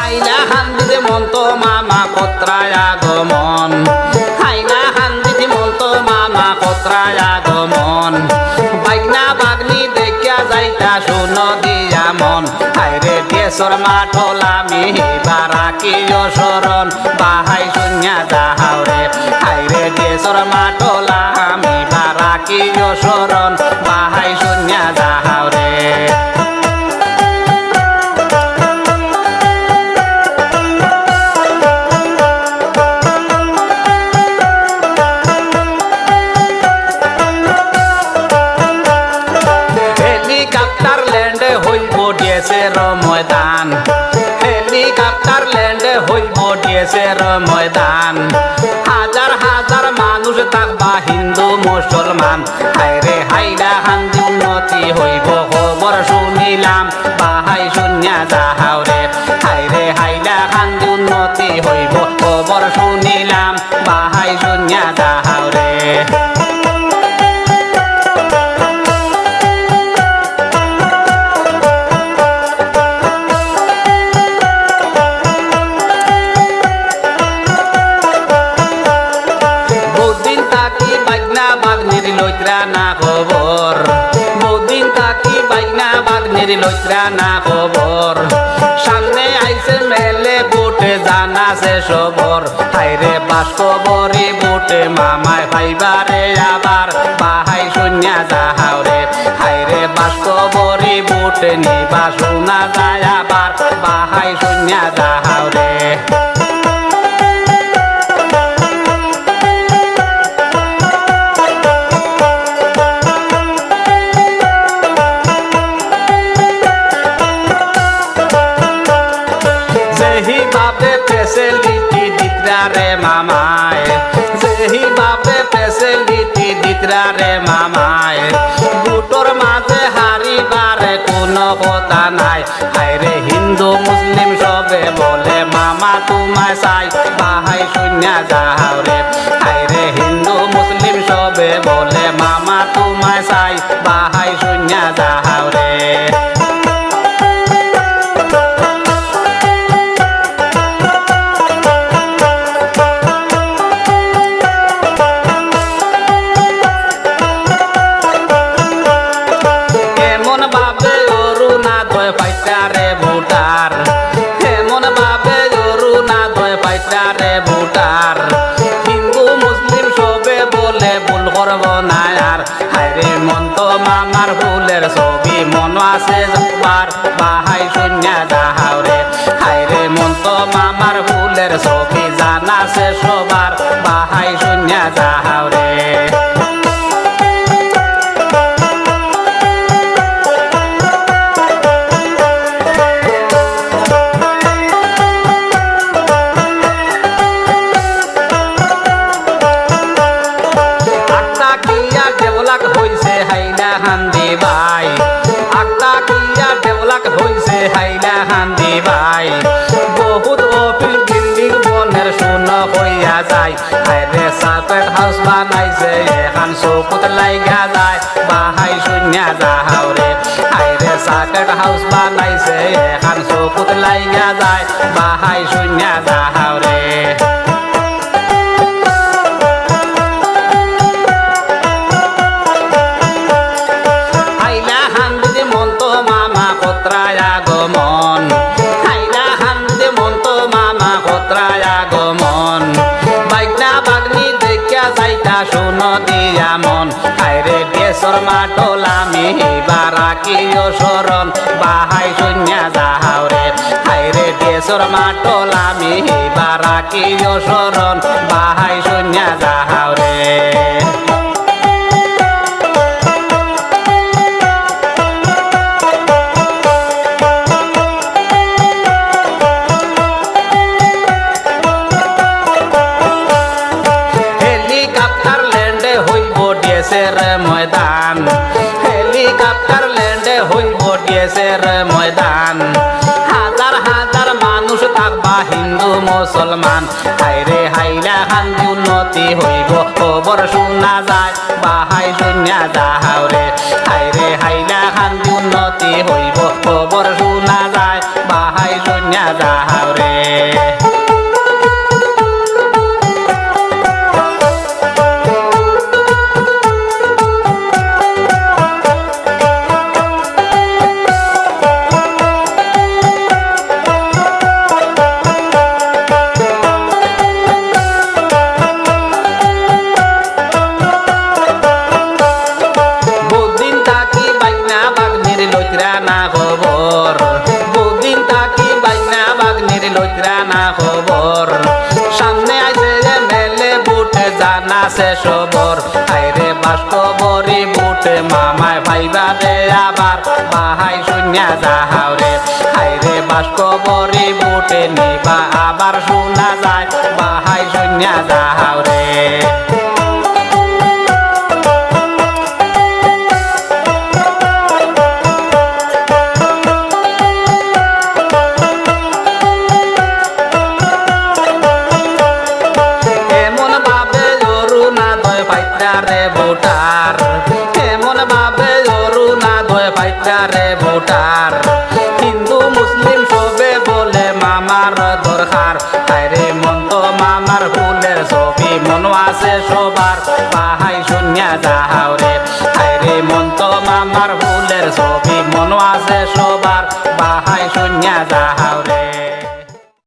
হাইলা হান্দিতে মন্ত মামা কত্রায় আগমন হাইলা হান্দিতে মন্ত মামা কত্রায় আগমন বাইগনা বাগনি দেখিয়া যাইতা শুন দিয়া মন হাইরে দেশর মাঠলামি বারাকিও শরণ বাহাই শুনিয়া যাহাওরে হাইরে দেশর মাঠলামি বারাকিও শরণ বাহাই শুনিয়া যাহাওরে হেলিকপ্টার ল্যান্ডে হইব ডিএসের ময়দান হেলিকপ্টার ল্যান্ডে হইব ডিএসের ময়দান হাজার হাজার মানুষ থাকবা হিন্দু মুসলমান হাইরে হাইলা হান্দি উন্নতি হইব খবর শুনিলাম বাহাই শুনিয়া যাহাওরে হাইরে হাইলা হান্দি উন্নতি হইব খবর শুনিলাম বাহাই শুনিয়া যাহাওরে লইত্রা না খবর বহুদিন তাকি বাইনা বাগনির লইত্রা না খবর সামনে আইছে মেলে বুটে জানাছে সবর হাইরে বাস কবরি বুটে মামায় ভাইবারে আবার বাহাই শুনিয়া যাহাওরে হাইরে বাস কবরি বুটে নিবা শোনা যায় আবার বাহাই শুনিয়া যাহাওরে যেহি বাপে ফেসিলিটি দিতরা রে মামায় যেহি বাপে ফেসিলিটি দিতরা রে মামায় বুটোর মাঝে হারিবারে কোনো কথা নাই হাইরে হিন্দু মুসলিম সবে বলে মামা তোমায় চাই বাহাই শুনিয়া যাহাওরে হাইরে হিন্দু মুসলিম সবে বলে মামা তোমায় চাই বাহাই শুনিয়া যাহাওরে হিন্দু মুসলিম সবে বলে ভুল করব না আর হাইরে মন্ত মামার ফুলের ছবি মন আছে যাবার বাহাই শুনিয়া যাহাওরে হাইরে মন্ত মামার ফুলের ছবি জানাছে সবার বাহাই শুনিয়া যাহাওরে হাইলা হান্দি ভাই আক্তা কিয়া ডেভেলপ হইছে হাইলা হান্দি ভাই বহুত অফিস বিল্ডিং বনের শূন্য হইয়া যায় হাইরে সার্কেট হাউস বানাইছে এখন চকুত লাইগা যায় বাহাই শুনিয়া যাহাওরে হাইরে সার্কেট হাউস বানাইছে এখন চকুত লাইগা যায় বাহাই শুনিয়া যাহাওরে আগমন হাইলা হান্দি মন্ত মামা কত্রায় আগমন বাইগনা বাগনি দেখিয়া যাইতা শুন দিয়া মন হাইরে দেশর মাঠলামি বারাকিও শরণ বাহাই শুনিয়া যাহাওরে হাইরে দেশর মাঠলামি বারাকিও শরণ বাহাই শুনিয়া যাহাওরে ময়দান হেলিকপ্টার ল্যান্ডে হইব ডিএসের ময়দান হাজার হাজার মানুষ থাকবা হিন্দু মুসলমান হাইরে হাইলা হান্দি উন্নতি হইব খবর শোনা যায় বাহাই শুনিয়া যাহাওরে হাইরে হাইলা হান্দি উন্নতি হইব খবর শোনা যায় বাহাই শুনিয়া যায় যাহাও রে না খবর বহুদিন তাকি বাইনা বাগনির লইত্রা না খবর সামনে আইছে যে মেলে বুটে জানা সে সবর আইরে বাস্তবরি বুটে মামায় ভাইবা দে আবার বাহাই শুনিয়া যাহাও রে আইরে বাস্তবরি বুটে নিবা আবার শোনা যায় বাহাই শুনিয়া যাহাও রে রে ভোটার এমন ভাবে অরুণা ধয় পাইতারে ভোটার হিন্দু মুসলিম সবে বলে মামার দরকার হায়রে মন তো মামার ফুলের ছবি মন আছে সবার বাহাই শুনিয়া যাহাও রে হায়রে মন তো মামার ফুলের ছবি মন আছে সবার বাহাই শুনিয়া যাহাও রে